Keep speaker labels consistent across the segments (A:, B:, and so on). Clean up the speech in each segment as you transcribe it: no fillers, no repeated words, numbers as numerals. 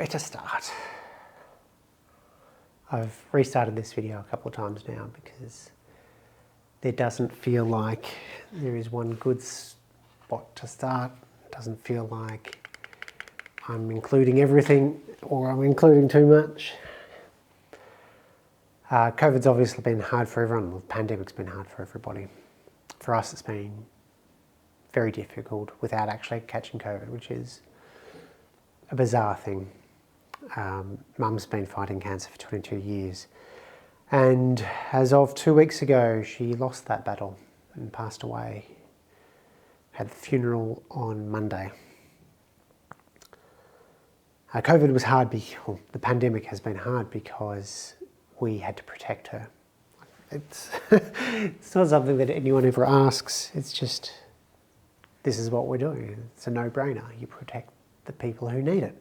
A: Where to start? I've restarted this video a couple of times now because there doesn't feel like there is one good spot to start. It doesn't feel like I'm including everything or I'm including too much. COVID's obviously been hard for everyone. The pandemic's been hard for everybody. For us, it's been very difficult without actually catching COVID, which is a bizarre thing. Mum's been fighting cancer for 22 years. And as of 2 weeks ago, she lost that battle and passed away. Had the funeral on Monday. COVID was hard, the pandemic has been hard because we had to protect her. It's, it's not something that anyone ever asks, it's just, this is what we're doing. It's a no-brainer. You protect the people who need it.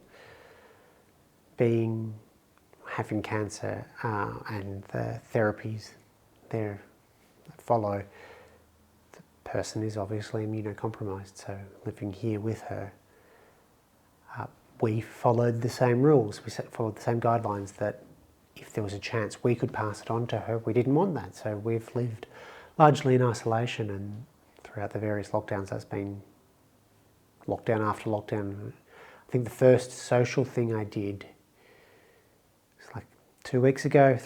A: Having cancer and the therapies there that follow, the person is obviously immunocompromised, so living here with her, we followed the same rules. We followed the same guidelines that if there was a chance we could pass it on to her, we didn't want that. So we've lived largely in isolation, and throughout the various lockdowns, that's been lockdown after lockdown. I think the first social thing I did was like 3 weeks ago.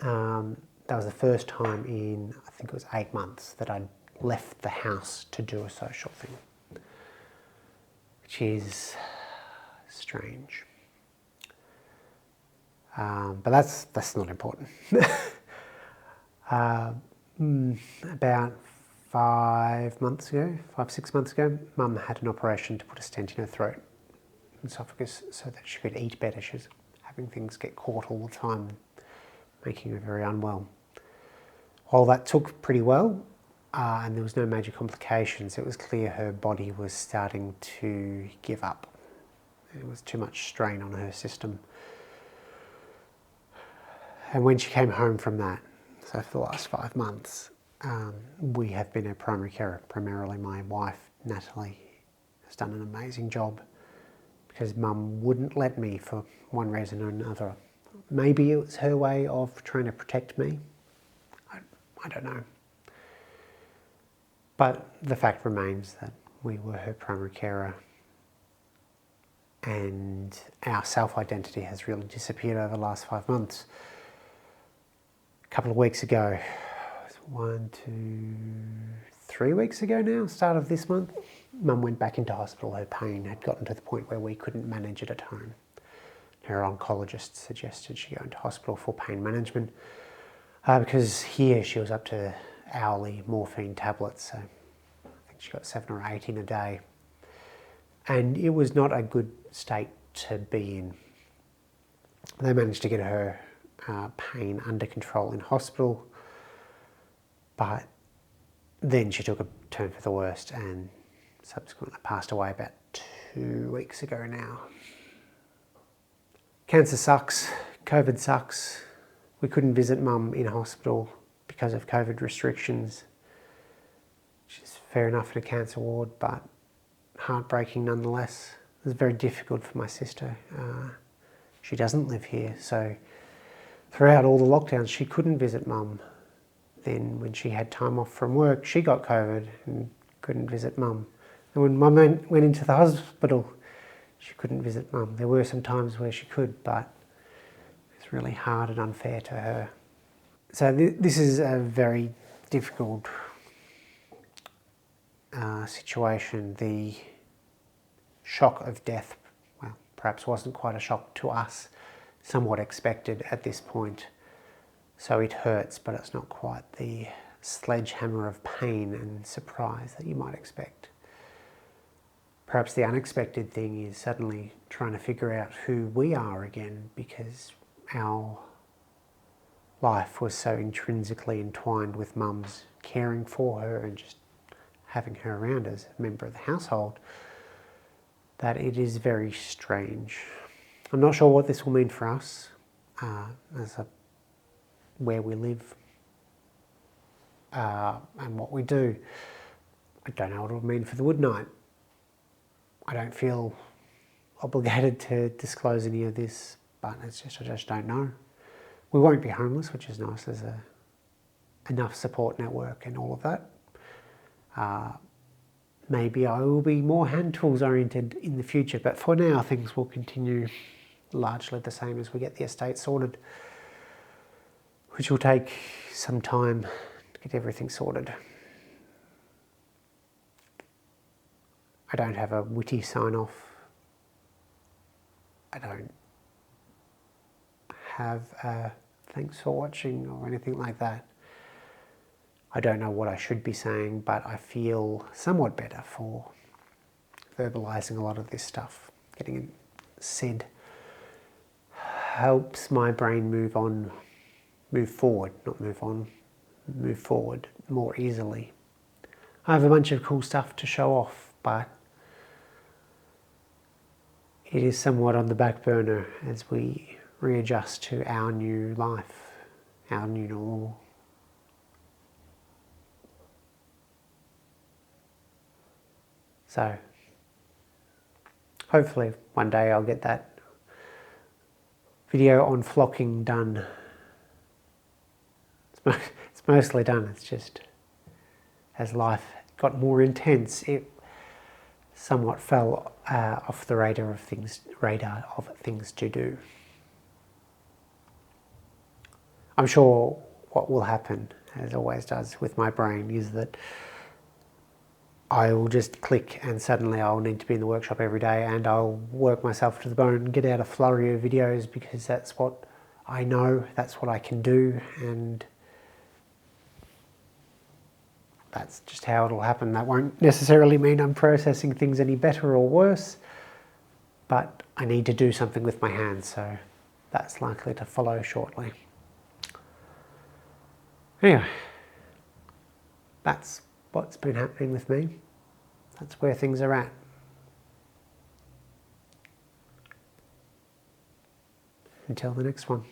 A: That was the first time in, I think it was 8 months, that I'd left the house to do a social thing, which is strange. But that's not important. About 6 months ago, Mum had an operation to put a stent in her throat, esophagus, so that she could eat better. She was having things get caught all the time, making her very unwell. While that took pretty well, and there was no major complications, it was clear her body was starting to give up. It was too much strain on her system. And when she came home from that, so for the last 5 months, we have been her primary carer. Primarily my wife, Natalie, has done an amazing job because Mum wouldn't let me for one reason or another. Maybe it was her way of trying to protect me. I don't know. But the fact remains that we were her primary carer, and our self-identity has really disappeared over the last 5 months. A couple of weeks ago, 3 weeks ago now, start of this month, Mum went back into hospital. Her pain had gotten to the point where we couldn't manage it at home. Her oncologist suggested she go into hospital for pain management because here she was up to hourly morphine tablets, so I think she got 7 or 8 in a day. And it was not a good state to be in. They managed to get her pain under control in hospital, but then she took a turn for the worst and subsequently passed away about 2 weeks ago now. Cancer sucks, COVID sucks. We couldn't visit Mum in hospital because of COVID restrictions, which is fair enough in a cancer ward, but heartbreaking nonetheless. It was very difficult for my sister. She doesn't live here, so throughout all the lockdowns she couldn't visit Mum. Then when she had time off from work, she got COVID and couldn't visit Mum. And when Mum went into the hospital, she couldn't visit Mum. There were some times where she could, but it's really hard and unfair to her. So this is a very difficult situation. The shock of death, well, perhaps wasn't quite a shock to us, somewhat expected at this point. So it hurts, but it's not quite the sledgehammer of pain and surprise that you might expect. Perhaps the unexpected thing is suddenly trying to figure out who we are again, because our life was so intrinsically entwined with Mum's caring for her and just having her around as a member of the household, that it is very strange. I'm not sure what this will mean for us where we live and what we do. I don't know what it will mean for the Wood Night. I don't feel obligated to disclose any of this, but it's just, I just don't know. We won't be homeless, which is nice. There's enough support network and all of that. Maybe I will be more hand tools oriented in the future, but for now things will continue largely the same as we get the estate sorted, which will take some time to get everything sorted. I don't have a witty sign-off. I don't have a thanks for watching or anything like that. I don't know what I should be saying, but I feel somewhat better for verbalising a lot of this stuff. Getting it said helps my brain move forward more easily. I have a bunch of cool stuff to show off, but it is somewhat on the back burner as we readjust to our new life, our new normal. So, hopefully one day I'll get that video on flocking done. It's mostly done, it's just as life got more intense, it somewhat fell off the radar of things to do. I'm sure what will happen, as always does with my brain, is that I will just click and suddenly I'll need to be in the workshop every day and I'll work myself to the bone and get out a flurry of videos because that's what I know, that's what I can do, and that's just how it'll happen. That won't necessarily mean I'm processing things any better or worse, but I need to do something with my hands, so that's likely to follow shortly. Anyway, that's what's been happening with me. That's where things are at. Until the next one.